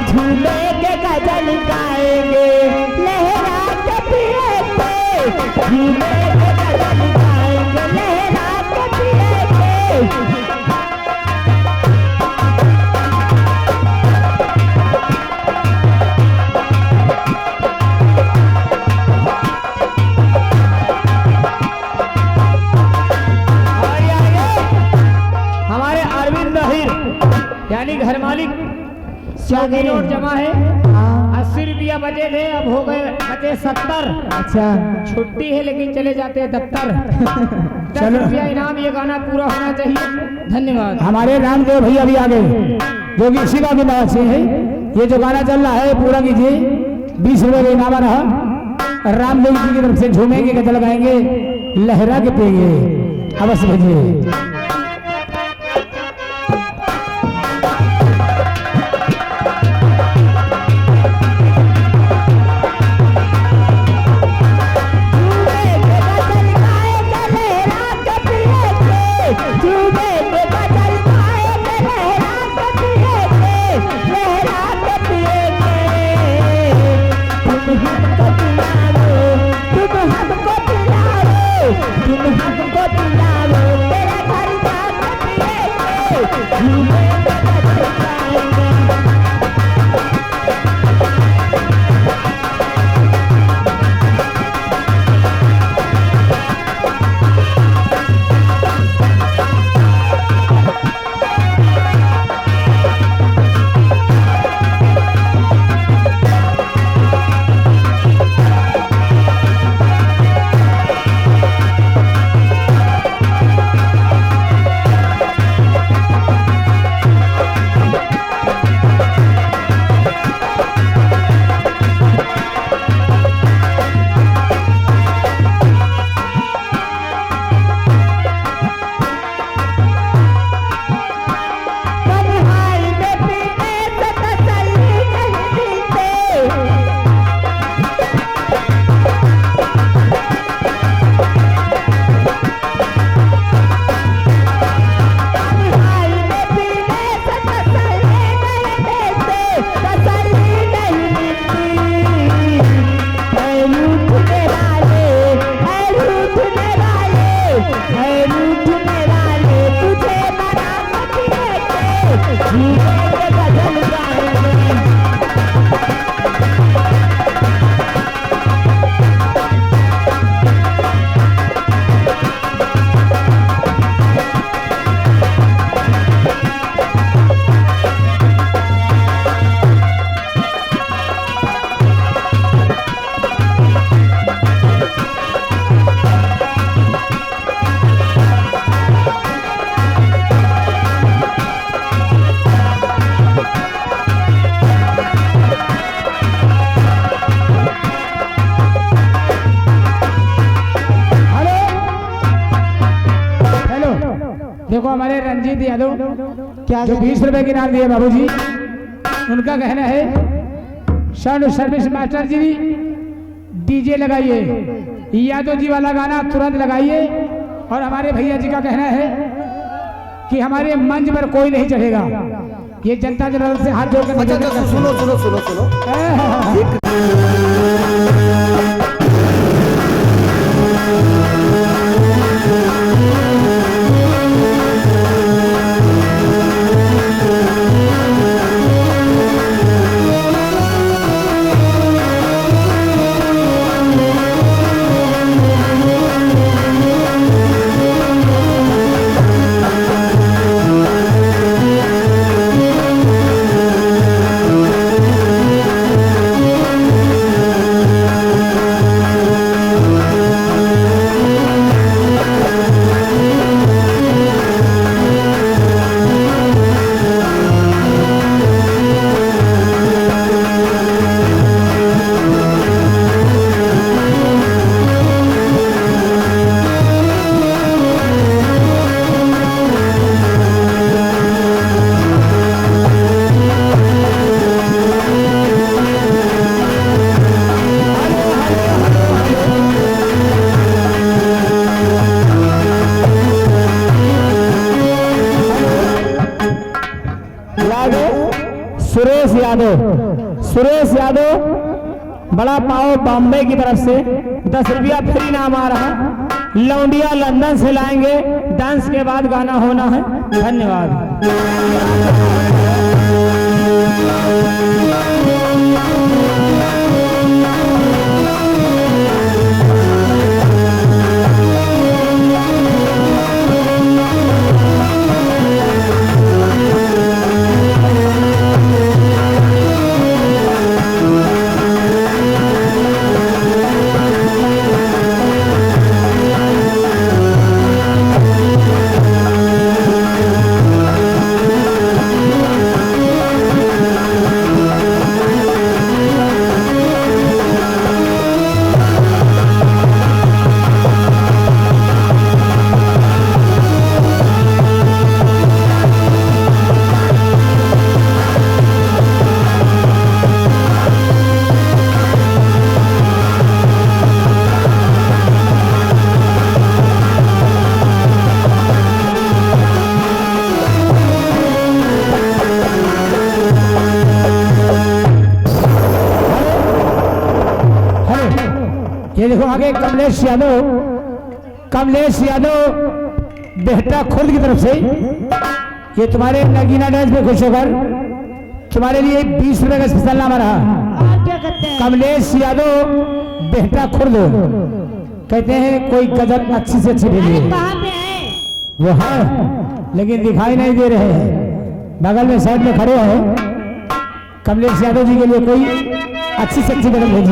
झूले के गजल गाएंगे लहरा के पिएंगे, झूले के गजल गाएंगे लहरा के पिएंगे। यानी घर मालिक 100 नोट जमा है, 80 रुपया बचे थे, अब हो गए बचे 70। अच्छा छुट्टी है लेकिन चले जाते हैं दफ्तर। 10 रुपया इनाम, ये गाना पूरा होना चाहिए। धन्यवाद। हमारे रामदेव भैया भी आ गए जो कि शिवा के नाम से है। ये जो गाना चल रहा है पूरा कीजिए, 20 रुपये का इनाम रहा। रामदेव जी की तरफ से झूमेंगे, गजल गाएंगे, लहरा के पिएंगे। अवश्य भेजिए। देखो हमारे रंजीत यादव क्या जो 20 रुपए की नाम दिए बाबूजी, उनका कहना है साउंड सर्विस मास्टर जी डीजे लगाइए, यादव जी वाला गाना तुरंत लगाइए। और हमारे भैया जी का कहना है कि हमारे मंच पर कोई नहीं चढ़ेगा। ये जनता जनार्दन से हाथ जोड़कर सुनो सुनो सुनो सुनो यादव, सुरेश यादव बड़ा पाओ बॉम्बे की तरफ से 10 रुपया फ्री नाम आ रहा। लौंडिया लंदन से लाएंगे, डांस के बाद गाना होना है। धन्यवाद। ये देखो आगे कमलेश यादव बेहटा खुर्द की तरफ से, ये तुम्हारे नगीना डांस में खुश होकर तुम्हारे लिए 20 रुपए का स्पेशल नाम रहा। आप क्या करते हैं? कमलेश यादव बेहटा खुर्द, कहते हैं कोई गजल अच्छी से अच्छी भेजिए। कहाँ पे है? वो है लेकिन दिखाई नहीं दे रहे हैं, बगल में साइड में खड़े हैं। कमलेश यादव जी के लिए कोई अच्छी से अच्छी गजल भेजिए।